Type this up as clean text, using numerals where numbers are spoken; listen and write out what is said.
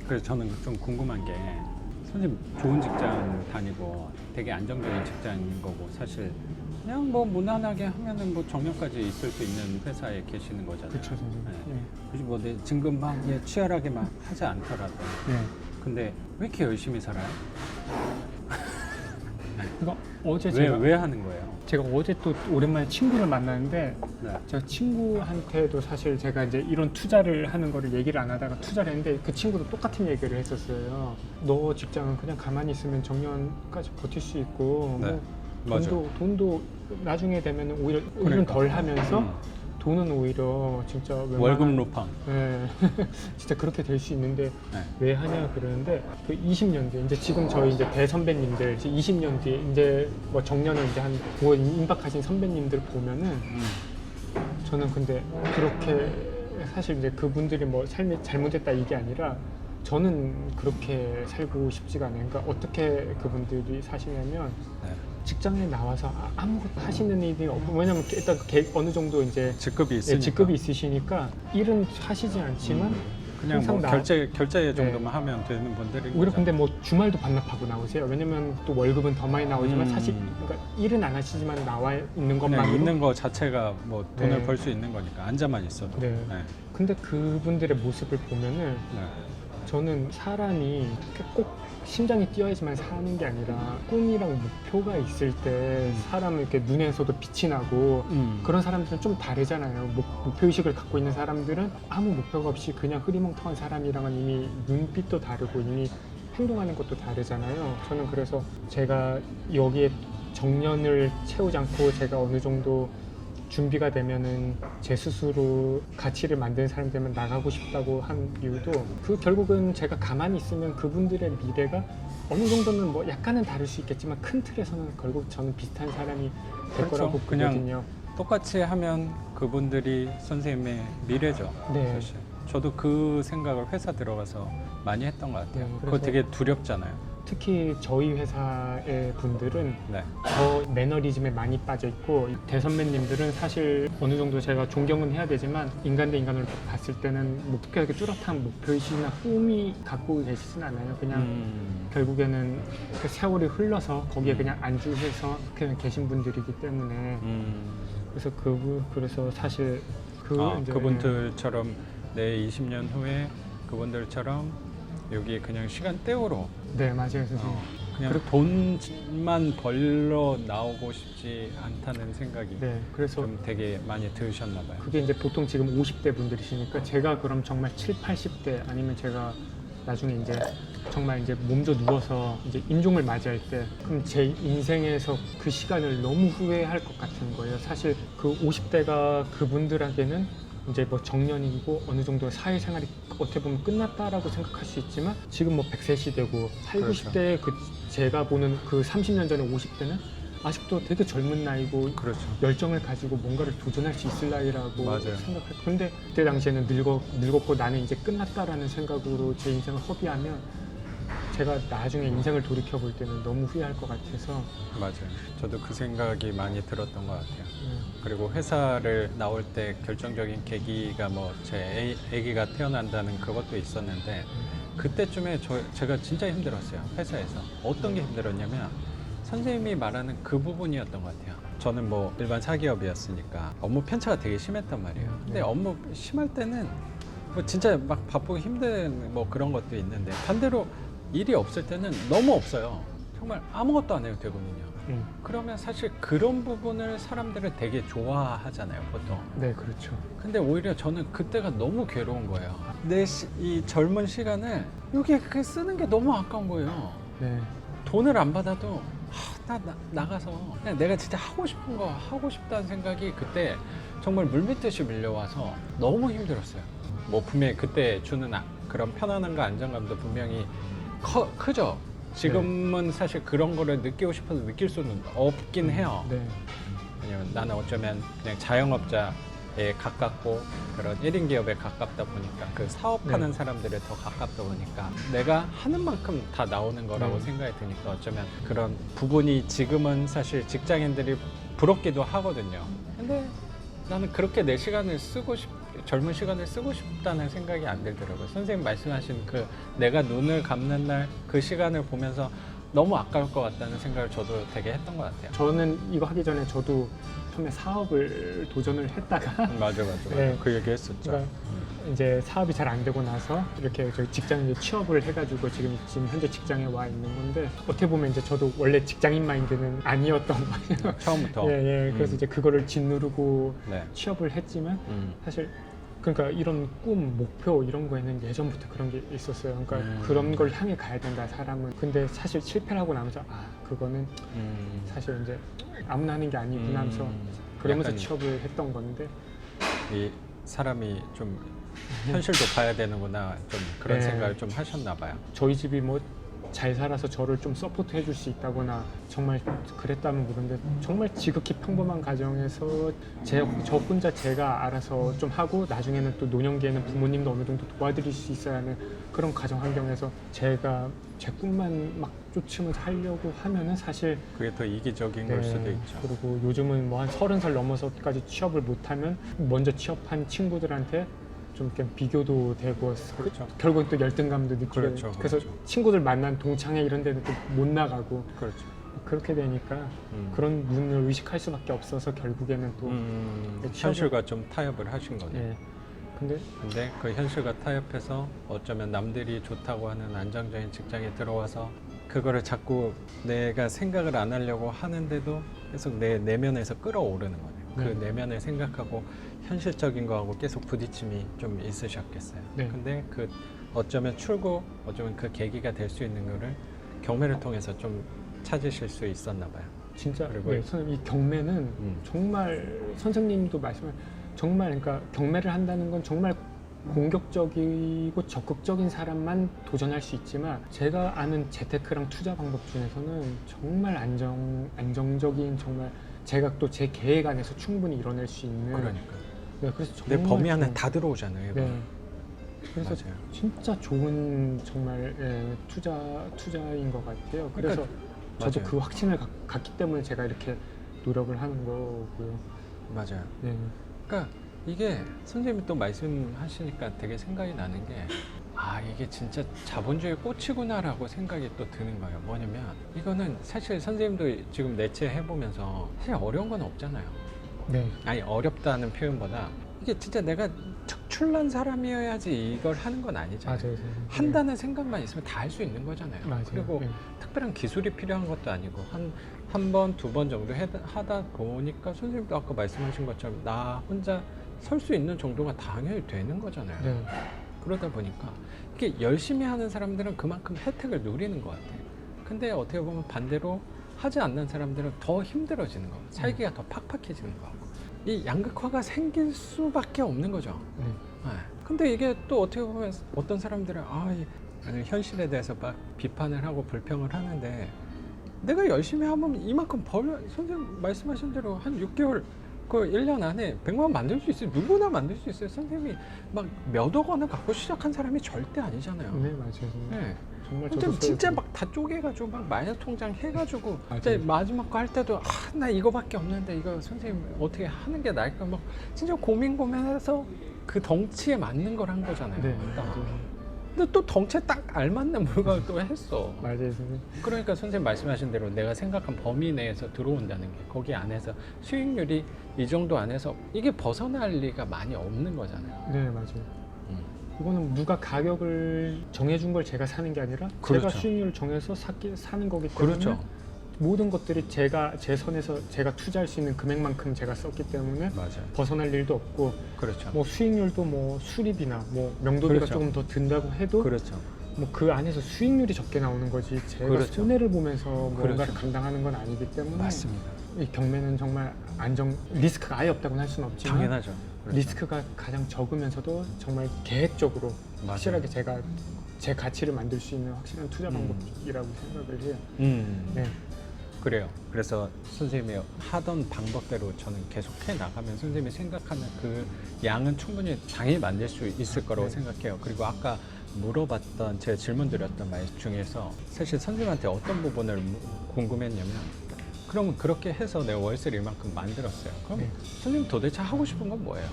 그래서 저는 좀 궁금한 게 선생님 좋은 직장 다니고 되게 안정적인 직장인 거고 사실 그냥 뭐 무난하게 하면은 뭐 정년까지 있을 수 있는 회사에 계시는 거잖아요. 그렇죠, 선생님. 네. 네. 굳이 뭐 내 진급 막 치열하게 막 하지 않더라도. 네. 근데 왜 이렇게 열심히 살아요? 그러니까 어제 왜 하는 거예요? 제가 어제 또 오랜만에 친구를 만났는데 네. 저 친구한테도 사실 제가 이제 이런 투자를 하는 거를 얘기를 안 하다가 투자를 했는데 그 친구도 똑같은 얘기를 했었어요. 너 직장은 그냥 가만히 있으면 정년까지 버틸 수 있고 네. 뭐 맞아. 돈도 나중에 되면 오히려 일은 그러니까. 덜 하면서 돈은 오히려 진짜 월급 루팡. 네. 진짜 그렇게 될 수 있는데 네. 왜 하냐 그러는데 그 20년 뒤에 이제 지금 저희 이제 대선배님들 이제 20년 뒤에 이제 뭐 정년을 이제 한 9월 임박하신 선배님들 보면은 저는 근데 그렇게 사실 이제 그분들이 뭐 삶이 잘못됐다 이게 아니라 저는 그렇게 살고 싶지가 않아요. 그러니까 어떻게 그분들이 사시냐면 네. 직장에 나와서 아무것도 하시는 일이 없고 왜냐면 일단 어느 정도 이제 직급이 있으니까. 직급이 있으시니까 일은 하시지 않지만 그냥 뭐 결제 정도만 하면 되는 분들이 오히려 근데 뭐 주말도 반납하고 나오세요. 왜냐면 또 월급은 더 많이 나오지만 사실 그러니까 일은 안 하시지만 나와 있는 그냥 것만으로 있는 거 자체가 뭐 돈을 네. 벌 수 있는 거니까 앉아만 있어도. 네. 네. 근데 그분들의 모습을 보면은 네. 저는 사람이 꼭 심장이 뛰어야지만 사는 게 아니라 꿈이랑 목표가 있을 때 사람은 이렇게 눈에서도 빛이 나고 그런 사람들은 좀 다르잖아요. 목표의식을 갖고 있는 사람들은 아무 목표가 없이 그냥 흐리멍텅한 사람이랑은 이미 눈빛도 다르고 이미 행동하는 것도 다르잖아요. 저는 그래서 제가 여기에 정년을 채우지 않고 제가 어느 정도 준비가 되면은 제 스스로 가치를 만드는 사람 되면 나가고 싶다고 한 이유도 그 결국은 제가 가만히 있으면 그분들의 미래가 어느 정도는 뭐 약간은 다를 수 있겠지만 큰 틀에서는 결국 저는 비슷한 사람이 될 그렇죠. 거라고 그냥 보거든요. 똑같이 하면 그분들이 선생님의 미래죠. 네. 사실. 저도 그 생각을 회사 들어가서 많이 했던 것 같아요. 네, 그거 그래서- 되게 두렵잖아요. 특히 저희 회사의 분들은 네. 더 매너리즘에 많이 빠져 있고 대선배님들은 사실 어느 정도 제가 존경은 해야 되지만 인간 대 인간으로 봤을 때는 목표가 뚜렷한 목표의식이나 꿈이 갖고 계시진 않아요. 그냥 결국에는 그 세월이 흘러서 거기에 그냥 안주해서 그냥 계신 분들이기 때문에 그래서 사실 이제 그분들처럼 내 20년 후에 그분들처럼 여기 그냥 시간 때우러 네 맞아요 선생님. 그냥 돈만 벌러 나오고 싶지 않다는 생각이 네 그래서 좀 되게 많이 드셨나 봐요. 그게 이제 보통 지금 50대 분들이시니까 제가 그럼 정말 7, 80대 아니면 제가 나중에 이제 정말 이제 몸져 누워서 이제 임종을 맞이할 때 그럼 제 인생에서 그 시간을 너무 후회할 것 같은 거예요. 사실 그 50대가 그분들에게는 이제 뭐 정년이고 어느 정도 사회생활이 어떻게 보면 끝났다라고 생각할 수 있지만 지금 뭐 100세 되고 8, 그렇죠. 90대 그 제가 보는 그 30년 전에 50대는 아직도 되게 젊은 나이고 그렇죠. 열정을 가지고 뭔가를 도전할 수 있을 나이라고 맞아요. 생각할 근데 그때 당시에는 늙었고 나는 이제 끝났다라는 생각으로 제 인생을 허비하면 제가 나중에 인생을 돌이켜 볼 때는 너무 후회할 것 같아서 맞아요. 저도 그 생각이 많이 들었던 것 같아요. 그리고 회사를 나올 때 결정적인 계기가 뭐 제 아기가 태어난다는 그것도 있었는데 그때쯤에 제가 진짜 힘들었어요. 회사에서. 어떤 게 힘들었냐면 선생님이 말하는 그 부분이었던 것 같아요. 저는 뭐 일반 사기업이었으니까 업무 편차가 되게 심했단 말이에요. 근데 업무 심할 때는 뭐 진짜 막 바쁘고 힘든 뭐 그런 것도 있는데 반대로 일이 없을 때는 너무 없어요. 정말 아무것도 안 해도 되거든요. 그러면 사실 그런 부분을 사람들은 되게 좋아하잖아요, 보통. 네, 그렇죠. 근데 근데 오히려 저는 그때가 너무 괴로운 거예요. 이 젊은 시간을 여기에 그렇게 쓰는 게 너무 아까운 거예요. 네. 돈을 안 받아도 나가서 그냥 내가 진짜 하고 싶은 거 하고 싶다는 생각이 그때 정말 물밀듯이 밀려와서 너무 힘들었어요. 뭐 분명히 그때 주는 그런 편안함과 안정감도 분명히 크죠. 지금은 사실 그런 거를 느끼고 싶어서 느낄 수는 없긴 해요. 네. 왜냐면 나는 어쩌면 그냥 자영업자에 가깝고 그런 1인 기업에 가깝다 보니까 그 사업하는 사람들에 더 가깝다 보니까 내가 하는 만큼 다 나오는 거라고 생각이 드니까 어쩌면 그런 부분이 지금은 사실 직장인들이 부럽기도 하거든요. 근데 나는 그렇게 내 시간을 쓰고 젊은 시간을 쓰고 싶다는 생각이 안 들더라고요. 선생님 말씀하신 그 내가 눈을 감는 날 그 시간을 보면서 너무 아까울 것 같다는 생각을 저도 되게 했던 것 같아요. 저는 이거 하기 전에 저도 처음에 사업을 도전을 했다가 맞아. 네. 그 얘기 했었죠. 그러니까 이제 사업이 잘 안 되고 나서 이렇게 저희 직장에 취업을 해가지고 지금 현재 직장에 와 있는 건데, 어떻게 보면 이제 저도 원래 직장인 마인드는 아니었던 거예요. 처음부터. 예. 그래서 이제 그거를 짓누르고 네. 취업을 했지만 음. 사실 그러니까 이런 꿈, 목표 이런 거에는 예전부터 그런 게 있었어요. 그러니까 그런 걸 향해 가야 된다, 사람은. 근데 사실 실패를 하고 나면서 그거는 사실 이제 아무나 하는 게 아니구나 하면서 그러면서 약간 취업을 했던 건데, 이 사람이 좀 현실도 봐야 되는구나, 좀 그런 네. 생각을 좀 하셨나 봐요. 저희 집이 뭐 잘 살아서 저를 좀 서포트 해줄 수 있다거나 정말 그랬다면 모르는데, 정말 지극히 평범한 가정에서 저 혼자 제가 알아서 좀 하고 나중에는 또 노년기에는 부모님도 어느 정도 도와드릴 수 있어야 하는 그런 가정 환경에서 제가 제 꿈만 막 쫓으면서 하려고 하면은 사실 그게 더 이기적인 걸 수도 있죠. 그리고 요즘은 뭐 한 30살 넘어서까지 취업을 못하면 먼저 취업한 친구들한테 좀 이렇게 비교도 되고, 그렇죠. 결국은 또 열등감도 느끼게 그렇죠, 그래서 그렇죠. 친구들 만난 동창회 이런 데는 또 못 나가고 그렇죠. 그렇게 되니까 그런 눈을 의식할 수밖에 없어서 결국에는 또 현실과 좀 타협을 하신 거네요. 예. 근데 근데 그 현실과 타협해서 어쩌면 남들이 좋다고 하는 안정적인 직장에 들어와서 그거를 자꾸 내가 생각을 안 하려고 하는데도 계속 내 내면에서 끌어오르는 거네요. 그 내면을 생각하고 현실적인 거하고 계속 부딪힘이 좀 있으셨겠어요. 네. 근데 그 어쩌면 어쩌면 그 계기가 될 수 있는 거를 경매를 통해서 좀 찾으실 수 있었나 봐요. 진짜 그리고 선생님, 이 경매는 정말 선생님도 정말 그러니까 경매를 한다는 건 정말 공격적이고 적극적인 사람만 도전할 수 있지만, 제가 아는 재테크랑 투자 방법 중에서는 정말 안정적인, 정말 제가 또 제 계획 안에서 충분히 이뤄낼 수 있는. 그러니까 네, 그래서 내 정말 범위 안에 좀- 다 들어오잖아요. 이거. 네. 그래서 맞아요. 진짜 좋은 정말 투자인 것 같아요. 그래서 그러니까 저도 맞아요. 그 확신을 갖기 때문에 제가 이렇게 노력을 하는 거고요. 맞아요. 네. 그러니까 이게 선생님이 또 말씀하시니까 되게 생각이 나는 게, 이게 진짜 자본주의 꽃이구나라고 생각이 또 드는 거예요. 뭐냐면 이거는 사실 선생님도 지금 내체 해보면서 사실 어려운 건 없잖아요. 네. 아니, 어렵다는 표현보다 이게 진짜 내가 특출난 사람이어야지 이걸 하는 건 아니잖아요. 맞아요. 선생님. 한다는 생각만 있으면 다 할 수 있는 거잖아요. 맞아요. 그리고 네. 특별한 기술이 필요한 것도 아니고 한 번, 두 번 정도 하다 보니까 선생님도 아까 말씀하신 것처럼 나 혼자 설 수 있는 정도가 당연히 되는 거잖아요. 네. 그러다 보니까 이게 열심히 하는 사람들은 그만큼 혜택을 누리는 것 같아요. 근데 어떻게 보면 반대로 하지 않는 사람들은 더 힘들어지는 거, 살기가 더 팍팍해지는 거. 이 양극화가 생길 수밖에 없는 거죠. 네. 네. 근데 이게 또 어떻게 보면 어떤 사람들은 현실에 대해서 막 비판을 하고 불평을 하는데, 내가 열심히 하면 이만큼 선생님 말씀하신 대로 한 6개월, 그 1년 안에 100만 원 만들 수 있어요. 누구나 만들 수 있어요. 선생님이 막 몇억 원을 갖고 시작한 사람이 절대 아니잖아요. 네, 맞아요. 네. 정말 저도 근데 진짜 막 다 쪼개가지고 막 마이너스 통장 해가지고 진짜 마지막 거 할 때도 나 이거밖에 없는데 이거 선생님 어떻게 하는 게 나을까 막 진짜 고민해서 그 덩치에 맞는 걸 한 거잖아요. 네, 딱. 맞아요. 근데 또 덩치에 딱 알맞는 물건을 또 했어. 맞아요, 선생님. 그러니까 선생님 말씀하신 대로 내가 생각한 범위 내에서 들어온다는 게, 거기 안에서 수익률이 이 정도 안에서 이게 벗어날 리가 많이 없는 거잖아요. 네, 맞아요. 이거는 누가 가격을 정해준 걸 제가 사는 게 아니라 그렇죠. 제가 수익률을 정해서 사는 거기 때문에 그렇죠. 모든 것들이 제 선에서 제가 투자할 수 있는 금액만큼 제가 썼기 때문에 맞아요. 벗어날 일도 없고, 그렇죠. 뭐 수익률도 뭐 수리비나 뭐 명도비가 그렇죠. 조금 더 든다고 해도 그렇죠. 뭐 그 안에서 수익률이 적게 나오는 거지 제가 그렇죠. 손해를 보면서 뭔가를 그렇죠. 감당하는 건 아니기 때문에 맞습니다. 이 경매는 정말 리스크가 아예 없다고는 할 수는 없지만 당연하죠. 그렇죠. 리스크가 가장 적으면서도 정말 계획적으로 맞아요. 확실하게 제가 제 가치를 만들 수 있는 확실한 투자 방법이라고 생각을 해요. 네. 그래요. 그래서 선생님이 하던 방법대로 저는 계속 해 나가면 선생님이 생각하는 그 양은 충분히 당연히 만들 수 있을 거라고 네. 생각해요. 그리고 아까 물어봤던, 제가 질문 드렸던 말 중에서 사실 선생님한테 어떤 부분을 궁금했냐면, 그러면 그렇게 해서 내가 월세를 이만큼 만들었어요. 그럼 네. 선생님 도대체 하고 싶은 건 뭐예요?